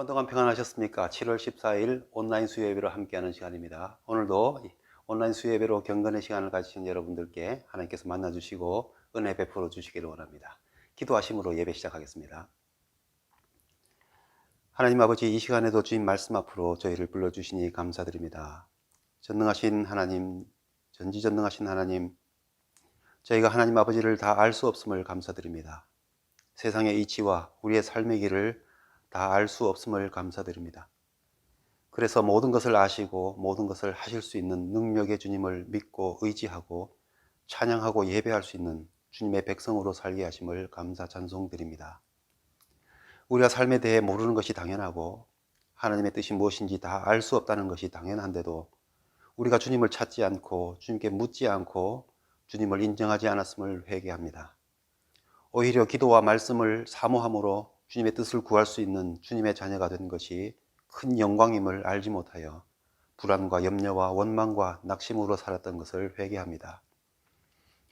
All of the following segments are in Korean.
동안 평안하셨습니까? 7월 14일 온라인 수요예배로 함께하는 시간입니다. 오늘도 온라인 수요예배로 경건의 시간을 가지신 여러분들께 하나님께서 만나주시고 은혜 베풀어 주시기를 원합니다. 기도하심으로 예배 시작하겠습니다. 하나님 아버지, 이 시간에도 주님 말씀 앞으로 저희를 불러주시니 감사드립니다. 전능하신 하나님, 전지전능하신 하나님, 저희가 하나님 아버지를 다 알 수 없음을 감사드립니다. 세상의 이치와 우리의 삶의 길을 다 알 수 없음을 감사드립니다. 그래서 모든 것을 아시고 모든 것을 하실 수 있는 능력의 주님을 믿고 의지하고 찬양하고 예배할 수 있는 주님의 백성으로 살게 하심을 감사 찬송드립니다. 우리가 삶에 대해 모르는 것이 당연하고 하나님의 뜻이 무엇인지 다 알 수 없다는 것이 당연한데도 우리가 주님을 찾지 않고 주님께 묻지 않고 주님을 인정하지 않았음을 회개합니다. 오히려 기도와 말씀을 사모함으로 주님의 뜻을 구할 수 있는 주님의 자녀가 된 것이 큰 영광임을 알지 못하여 불안과 염려와 원망과 낙심으로 살았던 것을 회개합니다.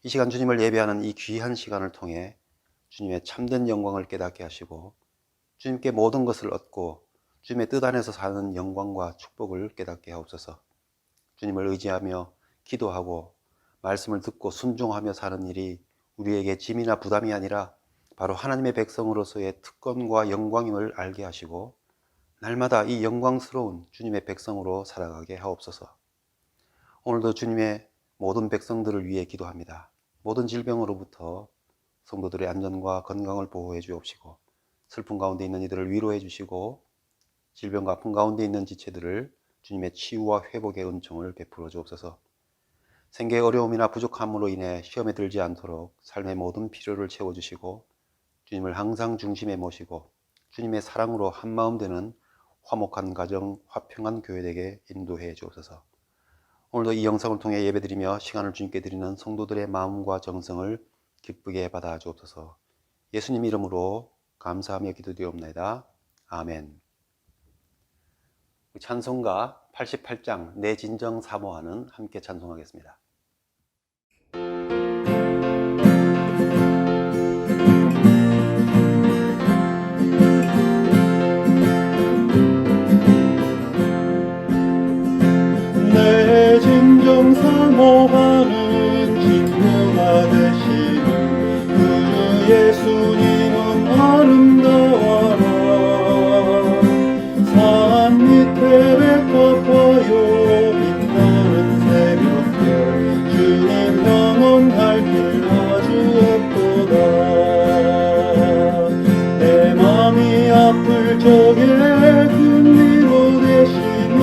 이 시간 주님을 예배하는 이 귀한 시간을 통해 주님의 참된 영광을 깨닫게 하시고 주님께 모든 것을 얻고 주님의 뜻 안에서 사는 영광과 축복을 깨닫게 하옵소서. 주님을 의지하며 기도하고 말씀을 듣고 순종하며 사는 일이 우리에게 짐이나 부담이 아니라 바로 하나님의 백성으로서의 특권과 영광임을 알게 하시고 날마다 이 영광스러운 주님의 백성으로 살아가게 하옵소서. 오늘도 주님의 모든 백성들을 위해 기도합니다. 모든 질병으로부터 성도들의 안전과 건강을 보호해 주옵시고 슬픔 가운데 있는 이들을 위로해 주시고 질병과 아픔 가운데 있는 지체들을 주님의 치유와 회복의 은총을 베풀어 주옵소서. 생계의 어려움이나 부족함으로 인해 시험에 들지 않도록 삶의 모든 필요를 채워주시고 주님을 항상 중심에 모시고 주님의 사랑으로 한마음 되는 화목한 가정, 화평한 교회되게 인도해 주옵소서. 오늘도 이 영상을 통해 예배드리며 시간을 주님께 드리는 성도들의 마음과 정성을 기쁘게 받아 주옵소서. 예수님 이름으로 감사하며 기도드리옵나이다. 아멘. 찬송가 88장 내 진정 사모하는 함께 찬송하겠습니다. 내 진정 사모하는 친구가 되시는 그 예수님은 아름다워라. 산 밑에 백합화요 빛나는 새벽별 주님 영원할 길 아주 없도다. 내 맘이 아플 적에 큰 위로 되시며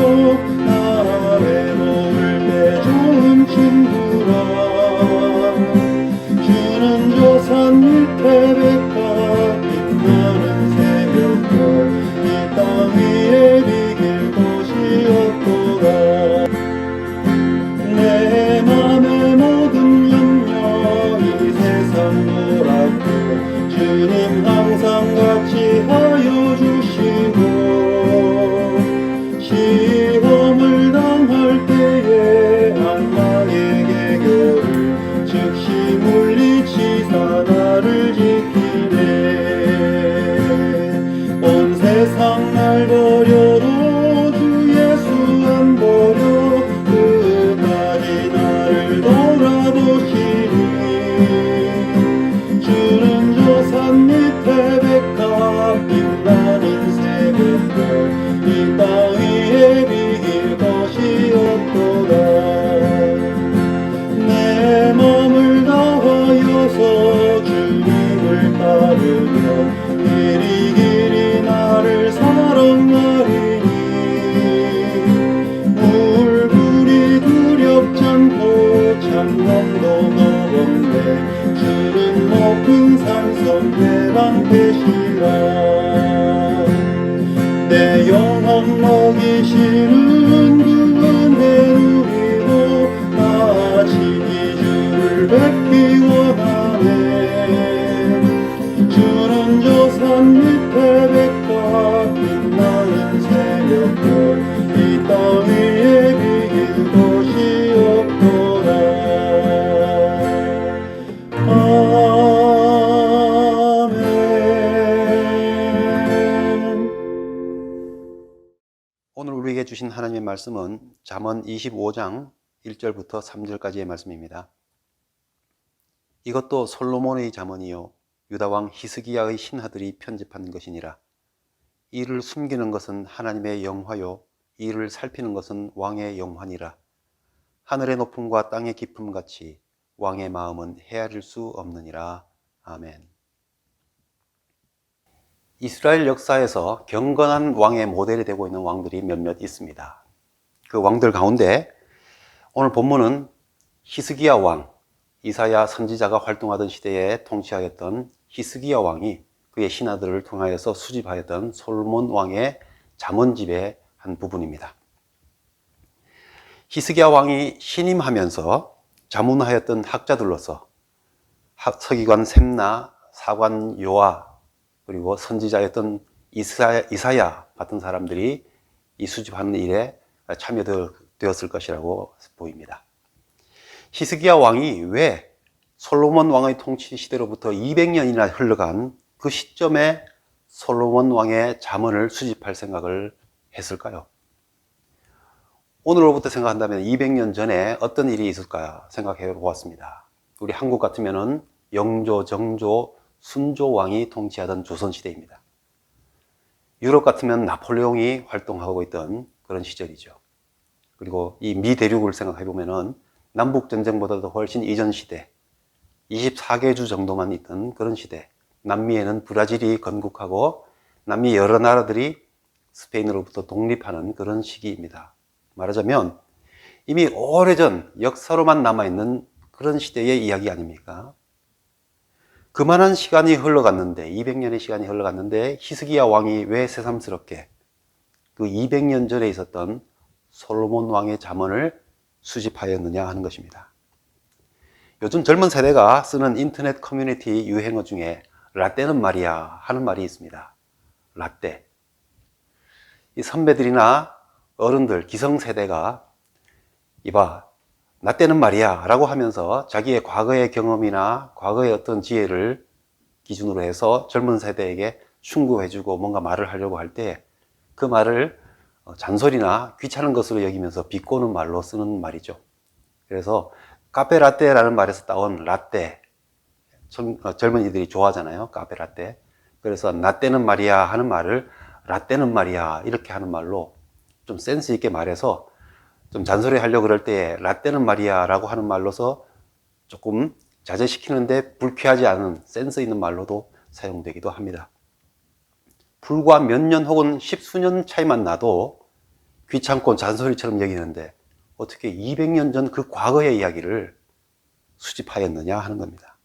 외로울 때 좋은 친구라. 주는 저 산 밑에 백합 빛나는 새벽별 이 땅 위에 비길 곳이 없도다. 내 맘의 모든 염려 이 세상 노랗고 주님 항상 같이 하여 주시고 시험을 당할 때에 악마의 계교를 즉시 물리치사 나를 지키네. 온 세상 날 버려도 주 예수 안 버려 끝까지 나를 돌아보시니. 주는 저 산 밑에 백합 빛나는 새벽별 이 땅 위에 비길 것이 없도다. 내 맘을 다하여서 주님을 따르며 길이 길이 나를 사랑하리니. 물불이 두렵지 않고 참남도 너건데 주는 높은 산성 내 방패시라. 내 영혼 먹이시는 그 은혜 누리고 나 지기 주를 뵙기 원하네. 주는 저 산 밑에 백합 빛나는 새벽별 이 땅 위에 비길 곳이 없도다. 아멘. 하나님 말씀은 잠언 25장 1절부터 3절까지의 말씀입니다. 이것도 솔로몬의 잠언이요 유다 왕 히스기야의 신하들이 편집한 것이니라. 이를 숨기는 것은 하나님의 영화요 이를 살피는 것은 왕의 영화니라. 하늘의 높음과 땅의 깊음 같이 왕의 마음은 헤아릴 수 없느니라. 아멘. 이스라엘 역사에서 경건한 왕의 모델이 되고 있는 왕들이 몇몇 있습니다. 그 왕들 가운데 오늘 본문은 히스기야 왕, 이사야 선지자가 활동하던 시대에 통치하였던 히스기야 왕이 그의 신하들을 통하여서 수집하였던 솔로몬 왕의 잠언집의 한 부분입니다. 히스기야 왕이 신임하면서 자문하였던 학자들로서 서기관 셈나, 사관 요아, 그리고 선지자였던 이사야 같은 사람들이 이 수집하는 일에 참여되었을 것이라고 보입니다. 히스기야 왕이 왜 솔로몬 왕의 통치 시대로부터 200년이나 흘러간 그 시점에 솔로몬 왕의 잠언을 수집할 생각을 했을까요? 오늘로부터 생각한다면 200년 전에 어떤 일이 있을까 생각해 보았습니다. 우리 한국 같으면은 영조, 정조, 순조 왕이 통치하던 조선시대입니다. 유럽 같으면 나폴레옹이 활동하고 있던 그런 시절이죠. 그리고 이 미 대륙을 생각해 보면은 남북전쟁보다도 훨씬 이전 시대, 24개주 정도만 있던 그런 시대, 남미에는 브라질이 건국하고 남미 여러 나라들이 스페인으로부터 독립하는 그런 시기입니다. 말하자면 이미 오래전 역사로만 남아있는 그런 시대의 이야기 아닙니까? 그만한 시간이 흘러갔는데 200년의 시간이 흘러갔는데 히스기야 왕이 왜 새삼스럽게 그 200년 전에 있었던 솔로몬 왕의 잠언을 수집하였느냐 하는 것입니다. 요즘 젊은 세대가 쓰는 인터넷 커뮤니티 유행어 중에 라떼는 말이야 하는 말이 있습니다. 라떼. 이 선배들이나 어른들, 기성세대가 이봐 나 때는 말이야 라고 하면서 자기의 과거의 경험이나 과거의 어떤 지혜를 기준으로 해서 젊은 세대에게 충고해주고 뭔가 말을 하려고 할 때 그 말을 잔소리나 귀찮은 것으로 여기면서 비꼬는 말로 쓰는 말이죠. 그래서 카페라떼라는 말에서 따온 라떼, 젊은이들이 좋아하잖아요. 카페라떼. 그래서 나 때는 말이야 하는 말을 라떼는 말이야 이렇게 하는 말로 좀 센스 있게 말해서 좀 잔소리 하려고 그럴 때 라떼는 말이야 라고 하는 말로서 조금 자제시키는데 불쾌하지 않은 센스 있는 말로도 사용되기도 합니다. 불과 몇 년 혹은 십수년 차이만 나도 귀찮고 잔소리처럼 여기는데 어떻게 200년 전 그 과거의 이야기를 수집하였느냐 하는 겁니다.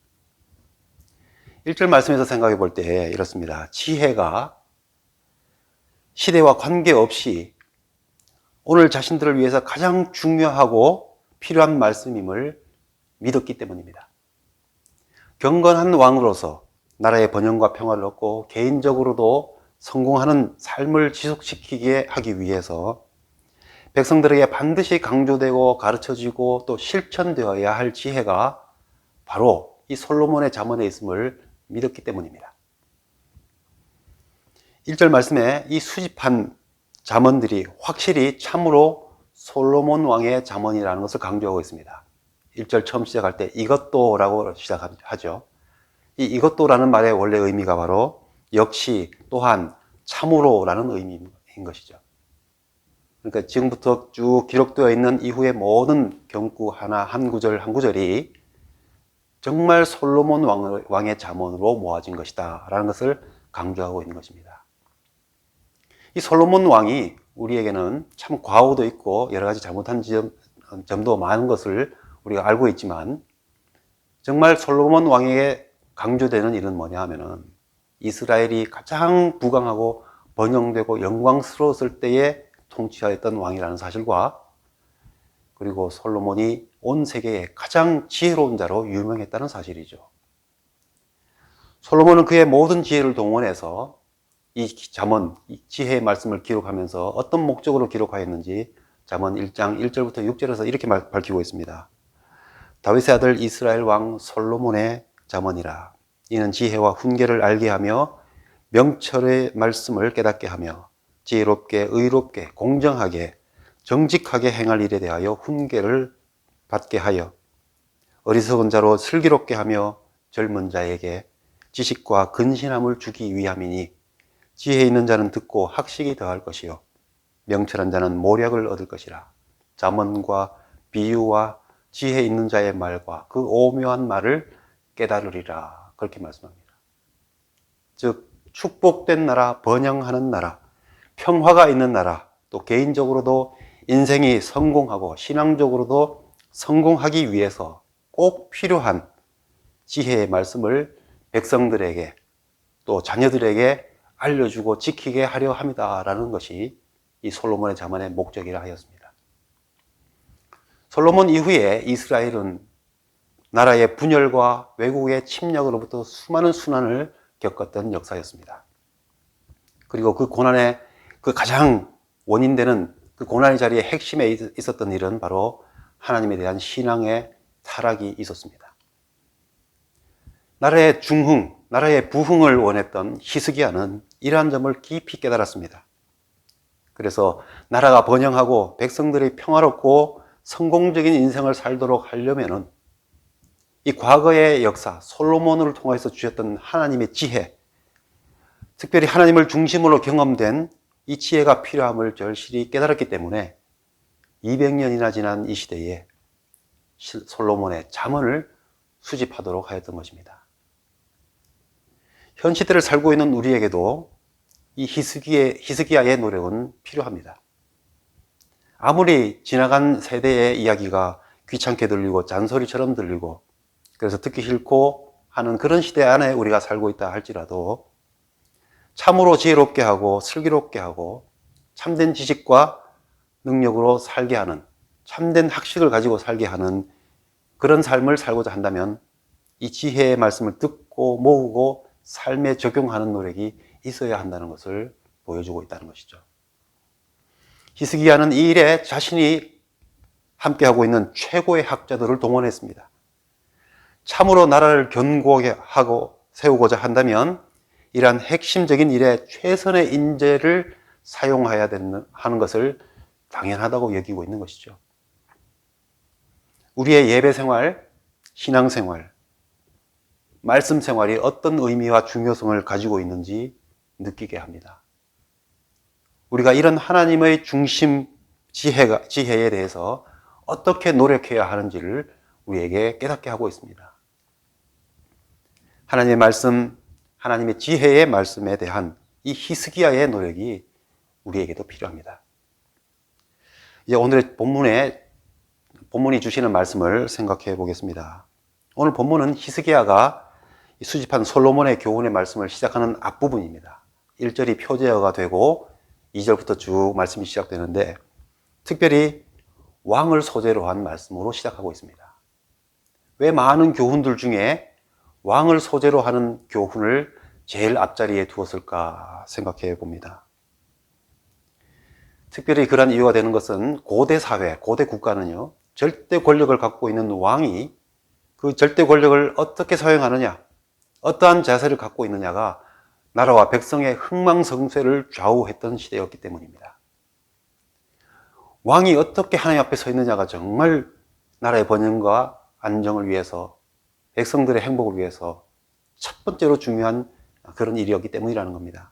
1절 말씀에서 생각해 볼 때 이렇습니다. 지혜가 시대와 관계없이 오늘 자신들을 위해서 가장 중요하고 필요한 말씀임을 믿었기 때문입니다. 경건한 왕으로서 나라의 번영과 평화를 얻고 개인적으로도 성공하는 삶을 지속시키게 하기 위해서 백성들에게 반드시 강조되고 가르쳐지고 또 실천되어야 할 지혜가 바로 이 솔로몬의 잠언에 있음을 믿었기 때문입니다. 1절 말씀에 이 수집한 잠언들이 확실히 참으로 솔로몬 왕의 잠언이라는 것을 강조하고 있습니다. 1절 처음 시작할 때 이것도 라고 시작하죠. 이 이것도라는 말의 원래 의미가 바로 역시 또한 참으로 라는 의미인 것이죠. 그러니까 지금부터 쭉 기록되어 있는 이후의 모든 경구 하나 한 구절 한 구절이 정말 솔로몬 왕의 잠언으로 모아진 것이다 라는 것을 강조하고 있는 것입니다. 이 솔로몬 왕이 우리에게는 참 과오도 있고 여러 가지 잘못한 점도 많은 것을 우리가 알고 있지만 정말 솔로몬 왕에게 강조되는 일은 뭐냐 하면은 이스라엘이 가장 부강하고 번영되고 영광스러웠을 때에 통치하였던 왕이라는 사실과 그리고 솔로몬이 온 세계에 가장 지혜로운 자로 유명했다는 사실이죠. 솔로몬은 그의 모든 지혜를 동원해서 이 잠언, 이 지혜의 말씀을 기록하면서 어떤 목적으로 기록하였는지 잠언 1장 1절부터 6절에서 이렇게 밝히고 있습니다. 다윗의 아들 이스라엘 왕 솔로몬의 잠언이라. 이는 지혜와 훈계를 알게 하며 명철의 말씀을 깨닫게 하며 지혜롭게 의롭게 공정하게 정직하게 행할 일에 대하여 훈계를 받게 하여 어리석은 자로 슬기롭게 하며 젊은 자에게 지식과 근신함을 주기 위함이니 지혜 있는 자는 듣고 학식이 더할 것이요 명철한 자는 모략을 얻을 것이라. 잠언과 비유와 지혜 있는 자의 말과 그 오묘한 말을 깨달으리라. 그렇게 말씀합니다. 즉 축복된 나라, 번영하는 나라, 평화가 있는 나라, 또 개인적으로도 인생이 성공하고 신앙적으로도 성공하기 위해서 꼭 필요한 지혜의 말씀을 백성들에게 또 자녀들에게 알려주고 지키게 하려 합니다라는 것이 이 솔로몬의 잠언의 목적이라 하였습니다. 솔로몬 이후에 이스라엘은 나라의 분열과 외국의 침략으로부터 수많은 순환을 겪었던 역사였습니다. 그리고 그 고난의 그 가장 원인되는 그 고난의 자리의 핵심에 있었던 일은 바로 하나님에 대한 신앙의 타락이 있었습니다. 나라의 중흥, 나라의 부흥을 원했던 히스기야는 이러한 점을 깊이 깨달았습니다. 그래서 나라가 번영하고 백성들이 평화롭고 성공적인 인생을 살도록 하려면은 이 과거의 역사, 솔로몬을 통해서 주셨던 하나님의 지혜, 특별히 하나님을 중심으로 경험된 이 지혜가 필요함을 절실히 깨달았기 때문에 200년이나 지난 이 시대에 솔로몬의 잠언을 수집하도록 하였던 것입니다. 현 시대를 살고 있는 우리에게도 이 히스기야의 노력은 필요합니다. 아무리 지나간 세대의 이야기가 귀찮게 들리고 잔소리처럼 들리고 그래서 듣기 싫고 하는 그런 시대 안에 우리가 살고 있다 할지라도 참으로 지혜롭게 하고 슬기롭게 하고 참된 지식과 능력으로 살게 하는, 참된 학식을 가지고 살게 하는 그런 삶을 살고자 한다면 이 지혜의 말씀을 듣고 모으고 삶에 적용하는 노력이 있어야 한다는 것을 보여주고 있다는 것이죠. 히스기야는 이 일에 자신이 함께하고 있는 최고의 학자들을 동원했습니다. 참으로 나라를 견고하게 하고 세우고자 한다면 이러한 핵심적인 일에 최선의 인재를 사용해야 하는 것을 당연하다고 여기고 있는 것이죠. 우리의 예배 생활, 신앙 생활, 말씀 생활이 어떤 의미와 중요성을 가지고 있는지 느끼게 합니다. 우리가 이런 하나님의 중심 지혜에 대해서 어떻게 노력해야 하는지를 우리에게 깨닫게 하고 있습니다. 하나님의 말씀, 하나님의 지혜의 말씀에 대한 이 히스기야의 노력이 우리에게도 필요합니다. 이제 오늘의 본문이 주시는 말씀을 생각해 보겠습니다. 오늘 본문은 히스기야가 수집한 솔로몬의 교훈의 말씀을 시작하는 앞부분입니다. 1절이 표제어가 되고 2절부터 쭉 말씀이 시작되는데 특별히 왕을 소재로 한 말씀으로 시작하고 있습니다. 왜 많은 교훈들 중에 왕을 소재로 하는 교훈을 제일 앞자리에 두었을까 생각해 봅니다. 특별히 그런 이유가 되는 것은 고대 사회, 고대 국가는요, 절대 권력을 갖고 있는 왕이 그 절대 권력을 어떻게 사용하느냐, 어떠한 자세를 갖고 있느냐가 나라와 백성의 흥망성쇠를 좌우했던 시대였기 때문입니다. 왕이 어떻게 하나님 앞에 서 있느냐가 정말 나라의 번영과 안정을 위해서, 백성들의 행복을 위해서 첫 번째로 중요한 그런 일이었기 때문이라는 겁니다.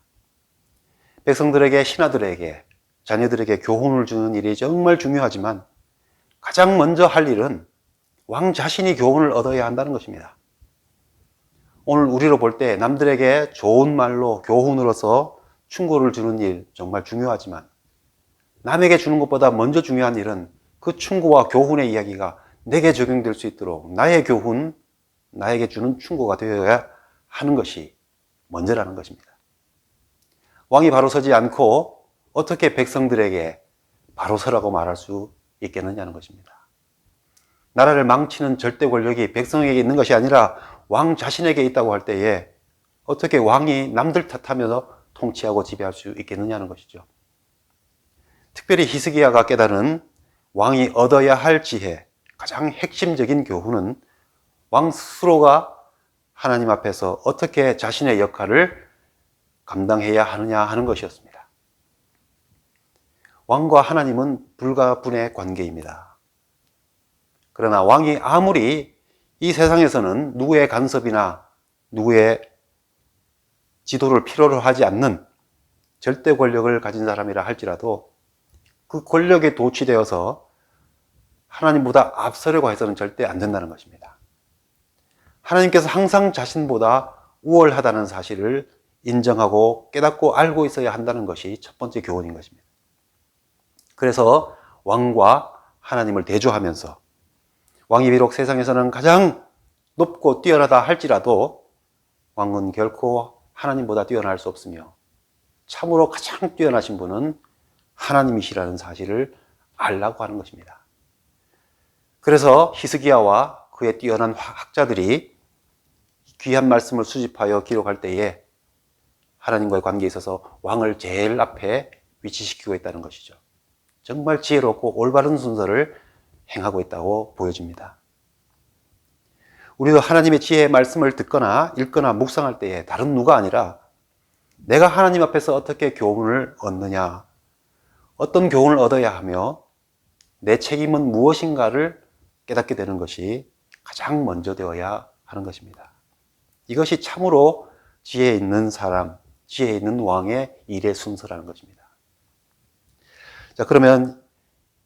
백성들에게, 신하들에게, 자녀들에게 교훈을 주는 일이 정말 중요하지만 가장 먼저 할 일은 왕 자신이 교훈을 얻어야 한다는 것입니다. 오늘 우리로 볼 때 남들에게 좋은 말로 교훈으로서 충고를 주는 일 정말 중요하지만 남에게 주는 것보다 먼저 중요한 일은 그 충고와 교훈의 이야기가 내게 적용될 수 있도록 나의 교훈, 나에게 주는 충고가 되어야 하는 것이 먼저라는 것입니다. 왕이 바로 서지 않고 어떻게 백성들에게 바로 서라고 말할 수 있겠느냐는 것입니다. 나라를 망치는 절대 권력이 백성에게 있는 것이 아니라 왕 자신에게 있다고 할 때에 어떻게 왕이 남들 탓하면서 통치하고 지배할 수 있겠느냐는 것이죠. 특별히 히스기야가 깨달은 왕이 얻어야 할 지혜, 가장 핵심적인 교훈은 왕 스스로가 하나님 앞에서 어떻게 자신의 역할을 감당해야 하느냐 하는 것이었습니다. 왕과 하나님은 불가분의 관계입니다. 그러나 왕이 아무리 이 세상에서는 누구의 간섭이나 누구의 지도를 필요로 하지 않는 절대 권력을 가진 사람이라 할지라도 그 권력에 도취되어서 하나님보다 앞서려고 해서는 절대 안 된다는 것입니다. 하나님께서 항상 자신보다 우월하다는 사실을 인정하고 깨닫고 알고 있어야 한다는 것이 첫 번째 교훈인 것입니다. 그래서 왕과 하나님을 대조하면서 왕이 비록 세상에서는 가장 높고 뛰어나다 할지라도 왕은 결코 하나님보다 뛰어날 수 없으며 참으로 가장 뛰어나신 분은 하나님이시라는 사실을 알라고 하는 것입니다. 그래서 히스기야와 그의 뛰어난 학자들이 귀한 말씀을 수집하여 기록할 때에 하나님과의 관계에 있어서 왕을 제일 앞에 위치시키고 있다는 것이죠. 정말 지혜롭고 올바른 순서를 행하고 있다고 보여집니다. 우리도 하나님의 지혜의 말씀을 듣거나 읽거나 묵상할 때에 다른 누가 아니라 내가 하나님 앞에서 어떻게 교훈을 얻느냐, 어떤 교훈을 얻어야 하며 내 책임은 무엇인가를 깨닫게 되는 것이 가장 먼저 되어야 하는 것입니다. 이것이 참으로 지혜 있는 사람, 지혜 있는 왕의 일의 순서라는 것입니다. 자, 그러면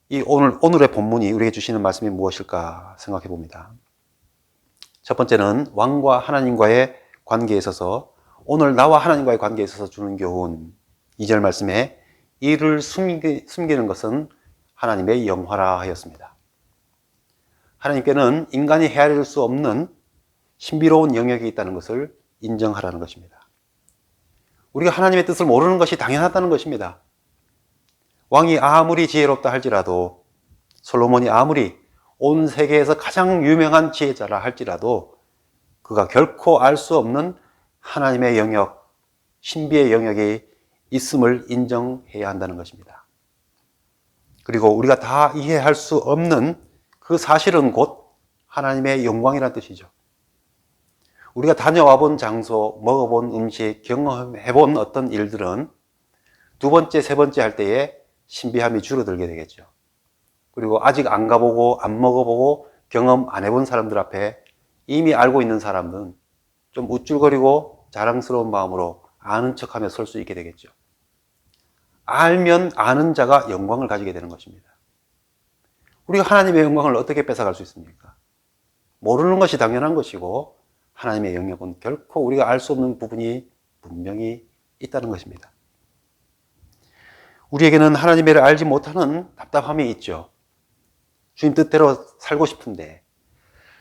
이 오늘의 본문이 우리에게 주시는 말씀이 무엇일까 생각해 봅니다. 첫 번째는 왕과 하나님과의 관계에 있어서 오늘 나와 하나님과의 관계에 있어서 주는 교훈. 2절 말씀에 이를 숨기는 것은 하나님의 영화라 하였습니다. 하나님께는 인간이 헤아릴 수 없는 신비로운 영역이 있다는 것을 인정하라는 것입니다. 우리가 하나님의 뜻을 모르는 것이 당연하다는 것입니다. 왕이 아무리 지혜롭다 할지라도, 솔로몬이 아무리 온 세계에서 가장 유명한 지혜자라 할지라도 그가 결코 알 수 없는 하나님의 영역, 신비의 영역이 있음을 인정해야 한다는 것입니다. 그리고 우리가 다 이해할 수 없는 그 사실은 곧 하나님의 영광이라는 뜻이죠. 우리가 다녀와 본 장소, 먹어본 음식, 경험해본 어떤 일들은 두 번째, 세 번째 할 때에 신비함이 줄어들게 되겠죠. 그리고 아직 안 가보고 안 먹어보고 경험 안 해본 사람들 앞에 이미 알고 있는 사람은 좀 우쭐거리고 자랑스러운 마음으로 아는 척하며 설 수 있게 되겠죠. 알면 아는 자가 영광을 가지게 되는 것입니다. 우리가 하나님의 영광을 어떻게 뺏어갈 수 있습니까? 모르는 것이 당연한 것이고 하나님의 영역은 결코 우리가 알 수 없는 부분이 분명히 있다는 것입니다. 우리에게는 하나님의 일을 알지 못하는 답답함이 있죠. 주님 뜻대로 살고 싶은데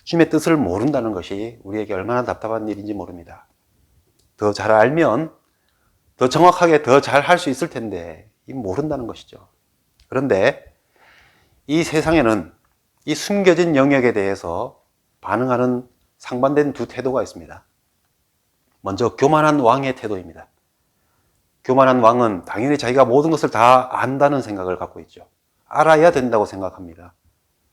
주님의 뜻을 모른다는 것이 우리에게 얼마나 답답한 일인지 모릅니다. 더 잘 알면 더 정확하게 더 잘 할 수 있을 텐데 이 모른다는 것이죠. 그런데 이 세상에는 이 숨겨진 영역에 대해서 반응하는 상반된 두 태도가 있습니다. 먼저 교만한 왕의 태도입니다. 교만한 왕은 당연히 자기가 모든 것을 다 안다는 생각을 갖고 있죠. 알아야 된다고 생각합니다.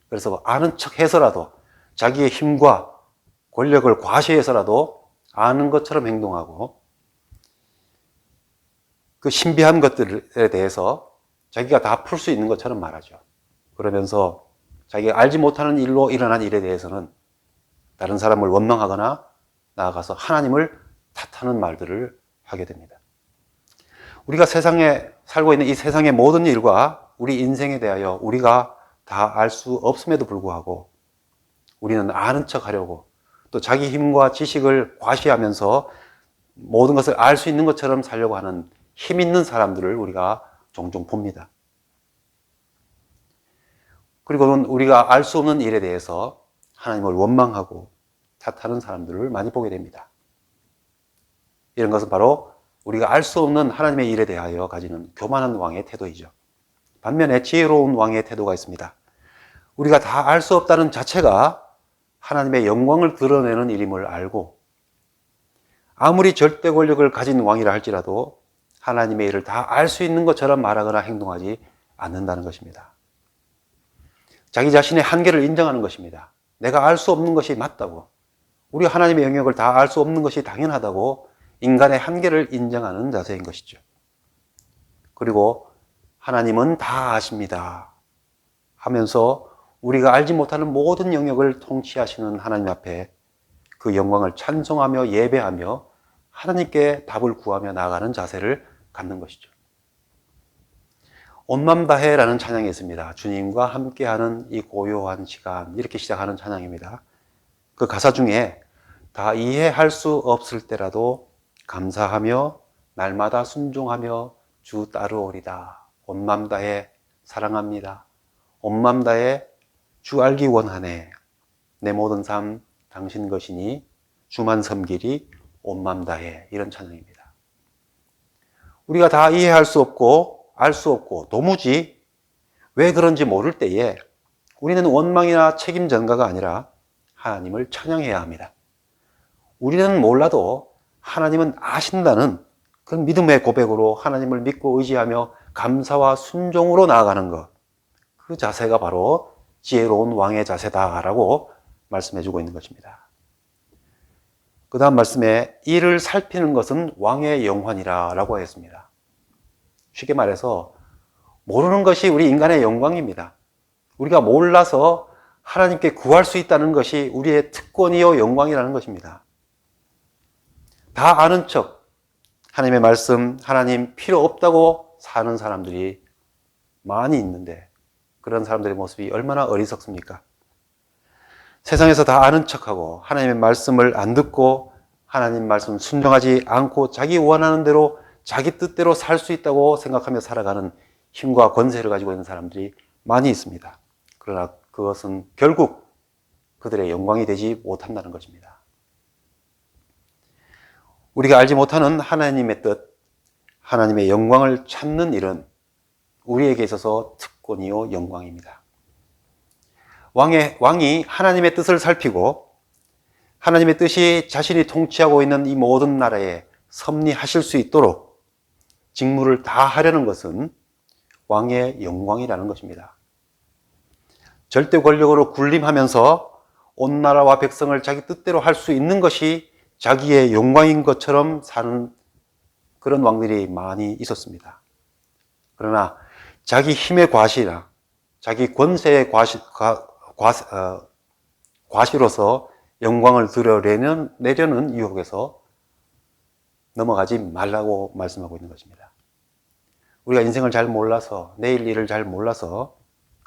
그래서 아는 척 해서라도 자기의 힘과 권력을 과시해서라도 아는 것처럼 행동하고 그 신비한 것들에 대해서 자기가 다 풀 수 있는 것처럼 말하죠. 그러면서 자기가 알지 못하는 일로 일어난 일에 대해서는 다른 사람을 원망하거나 나아가서 하나님을 탓하는 말들을 하게 됩니다. 우리가 세상에 살고 있는 이 세상의 모든 일과 우리 인생에 대하여 우리가 다 알 수 없음에도 불구하고 우리는 아는 척 하려고 또 자기 힘과 지식을 과시하면서 모든 것을 알 수 있는 것처럼 살려고 하는 힘 있는 사람들을 우리가 종종 봅니다. 그리고는 우리가 알 수 없는 일에 대해서 하나님을 원망하고 탓하는 사람들을 많이 보게 됩니다. 이런 것은 바로 우리가 알 수 없는 하나님의 일에 대하여 가지는 교만한 왕의 태도이죠. 반면에 지혜로운 왕의 태도가 있습니다. 우리가 다 알 수 없다는 자체가 하나님의 영광을 드러내는 일임을 알고 아무리 절대 권력을 가진 왕이라 할지라도 하나님의 일을 다 알 수 있는 것처럼 말하거나 행동하지 않는다는 것입니다. 자기 자신의 한계를 인정하는 것입니다. 내가 알 수 없는 것이 맞다고, 우리 하나님의 영역을 다 알 수 없는 것이 당연하다고 인간의 한계를 인정하는 자세인 것이죠. 그리고 하나님은 다 아십니다 하면서 우리가 알지 못하는 모든 영역을 통치하시는 하나님 앞에 그 영광을 찬송하며 예배하며 하나님께 답을 구하며 나아가는 자세를 갖는 것이죠. 온 맘 다해라는 찬양이 있습니다. 주님과 함께하는 이 고요한 시간, 이렇게 시작하는 찬양입니다. 그 가사 중에 다 이해할 수 없을 때라도 감사하며 날마다 순종하며 주 따르오리다. 온 맘 다해 사랑합니다. 온 맘 다해 주 알기 원하네. 내 모든 삶 당신 것이니 주만 섬기리 온 맘 다해. 이런 찬양입니다. 우리가 다 이해할 수 없고 알 수 없고 도무지 왜 그런지 모를 때에 우리는 원망이나 책임 전가가 아니라 하나님을 찬양해야 합니다. 우리는 몰라도 하나님은 아신다는 그런 믿음의 고백으로 하나님을 믿고 의지하며 감사와 순종으로 나아가는 것, 그 자세가 바로 지혜로운 왕의 자세다라고 말씀해주고 있는 것입니다. 그 다음 말씀에 이를 살피는 것은 왕의 영환이라 라고 했습니다. 쉽게 말해서 모르는 것이 우리 인간의 영광입니다. 우리가 몰라서 하나님께 구할 수 있다는 것이 우리의 특권이요 영광이라는 것입니다. 다 아는 척 하나님의 말씀, 하나님 필요 없다고 사는 사람들이 많이 있는데 그런 사람들의 모습이 얼마나 어리석습니까? 세상에서 다 아는 척하고 하나님의 말씀을 안 듣고 하나님 말씀 순종하지 않고 자기 원하는 대로 자기 뜻대로 살 수 있다고 생각하며 살아가는 힘과 권세를 가지고 있는 사람들이 많이 있습니다. 그러나 그것은 결국 그들의 영광이 되지 못한다는 것입니다. 우리가 알지 못하는 하나님의 뜻, 하나님의 영광을 찾는 일은 우리에게 있어서 특권이요 영광입니다. 왕이 하나님의 뜻을 살피고 하나님의 뜻이 자신이 통치하고 있는 이 모든 나라에 섭리하실 수 있도록 직무를 다 하려는 것은 왕의 영광이라는 것입니다. 절대 권력으로 군림하면서 온 나라와 백성을 자기 뜻대로 할 수 있는 것이 자기의 영광인 것처럼 사는 그런 왕들이 많이 있었습니다. 그러나 자기 힘의 과시나 자기 권세의 과시로서 영광을 드러내려는 유혹에서 넘어가지 말라고 말씀하고 있는 것입니다. 우리가 인생을 잘 몰라서 내일 일을 잘 몰라서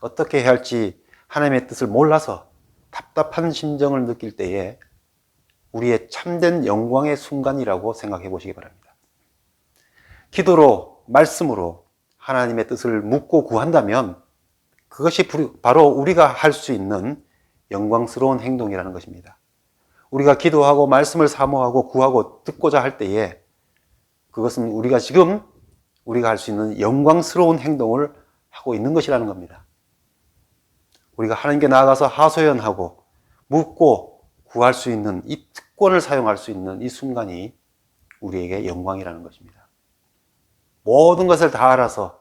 어떻게 해야 할지 하나님의 뜻을 몰라서 답답한 심정을 느낄 때에 우리의 참된 영광의 순간이라고 생각해 보시기 바랍니다. 기도로 말씀으로 하나님의 뜻을 묻고 구한다면 그것이 바로 우리가 할 수 있는 영광스러운 행동이라는 것입니다. 우리가 기도하고 말씀을 사모하고 구하고 듣고자 할 때에 그것은 우리가 할 수 있는 영광스러운 행동을 하고 있는 것이라는 겁니다. 우리가 하나님께 나아가서 하소연하고 묻고 구할 수 있는 이 특권을 사용할 수 있는 이 순간이 우리에게 영광이라는 것입니다. 모든 것을 다 알아서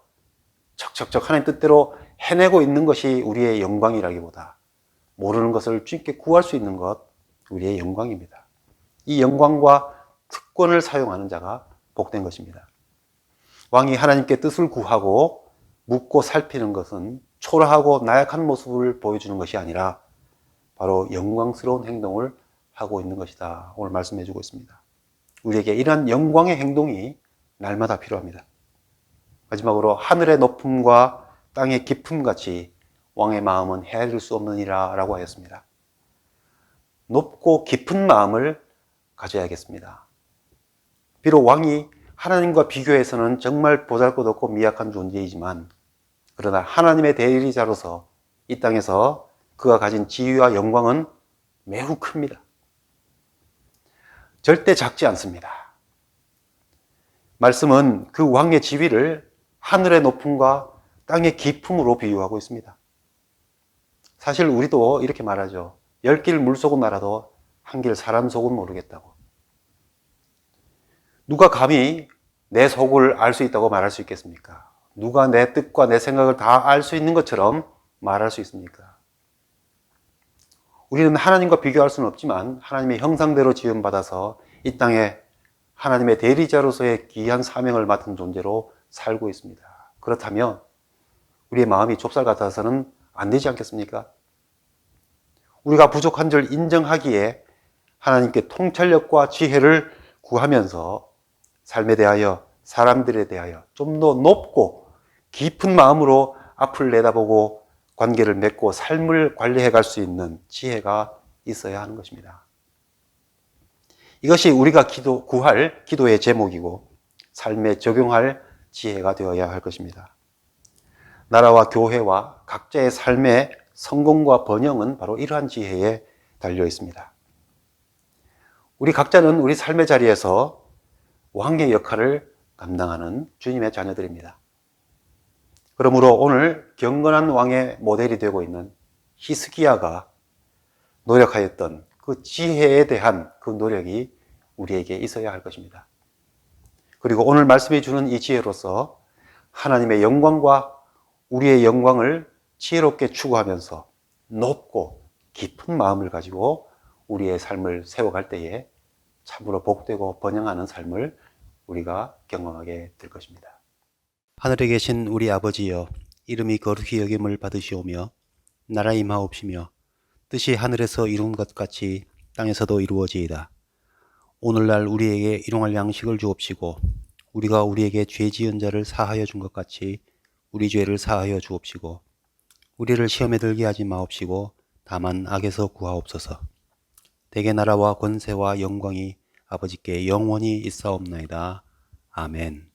척척척 하나님 뜻대로 해내고 있는 것이 우리의 영광이라기보다 모르는 것을 주님께 구할 수 있는 것, 우리의 영광입니다. 이 영광과 특권을 사용하는 자가 복된 것입니다. 왕이 하나님께 뜻을 구하고 묻고 살피는 것은 초라하고 나약한 모습을 보여주는 것이 아니라 바로 영광스러운 행동을 하고 있는 것이다. 오늘 말씀해 주고 있습니다. 우리에게 이러한 영광의 행동이 날마다 필요합니다. 마지막으로 하늘의 높음과 땅의 깊음 같이 왕의 마음은 헤아릴 수 없느니라 라고 하였습니다. 높고 깊은 마음을 가져야겠습니다. 비록 왕이 하나님과 비교해서는 정말 보잘것없고 미약한 존재이지만 그러나 하나님의 대리자로서 이 땅에서 그가 가진 지위와 영광은 매우 큽니다. 절대 작지 않습니다. 말씀은 그 왕의 지위를 하늘의 높음과 땅의 깊음으로 비유하고 있습니다. 사실 우리도 이렇게 말하죠. 10길 물속은 알아도 한 길 사람 속은 모르겠다고. 누가 감히 내 속을 알 수 있다고 말할 수 있겠습니까? 누가 내 뜻과 내 생각을 다 알 수 있는 것처럼 말할 수 있습니까? 우리는 하나님과 비교할 수는 없지만 하나님의 형상대로 지음받아서 이 땅에 하나님의 대리자로서의 귀한 사명을 맡은 존재로 살고 있습니다. 그렇다면 우리의 마음이 좁쌀 같아서는 안 되지 않겠습니까? 우리가 부족한 줄 인정하기에 하나님께 통찰력과 지혜를 구하면서 삶에 대하여, 사람들에 대하여 좀 더 높고 깊은 마음으로 앞을 내다보고 관계를 맺고 삶을 관리해 갈 수 있는 지혜가 있어야 하는 것입니다. 이것이 우리가 구할 기도의 제목이고 삶에 적용할 지혜가 되어야 할 것입니다. 나라와 교회와 각자의 삶의 성공과 번영은 바로 이러한 지혜에 달려 있습니다. 우리 각자는 우리 삶의 자리에서 왕의 역할을 감당하는 주님의 자녀들입니다. 그러므로 오늘 경건한 왕의 모델이 되고 있는 히스기야가 노력하였던 그 지혜에 대한 그 노력이 우리에게 있어야 할 것입니다. 그리고 오늘 말씀이 주는 이 지혜로서 하나님의 영광과 우리의 영광을 지혜롭게 추구하면서 높고 깊은 마음을 가지고 우리의 삶을 세워갈 때에 참으로 복되고 번영하는 삶을 우리가 경험하게 될 것입니다. 하늘에 계신 우리 아버지여, 이름이 거룩히 여김을 받으시오며 나라 임하옵시며 뜻이 하늘에서 이룬 것 같이 땅에서도 이루어지이다. 오늘날 우리에게 일용할 양식을 주옵시고 우리가 우리에게 죄 지은 자를 사하여 준 것 같이 우리 죄를 사하여 주옵시고 우리를 시험에 들게 하지 마옵시고 다만 악에서 구하옵소서. 대개 나라와 권세와 영광이 아버지께 영원히 있사옵나이다. 아멘.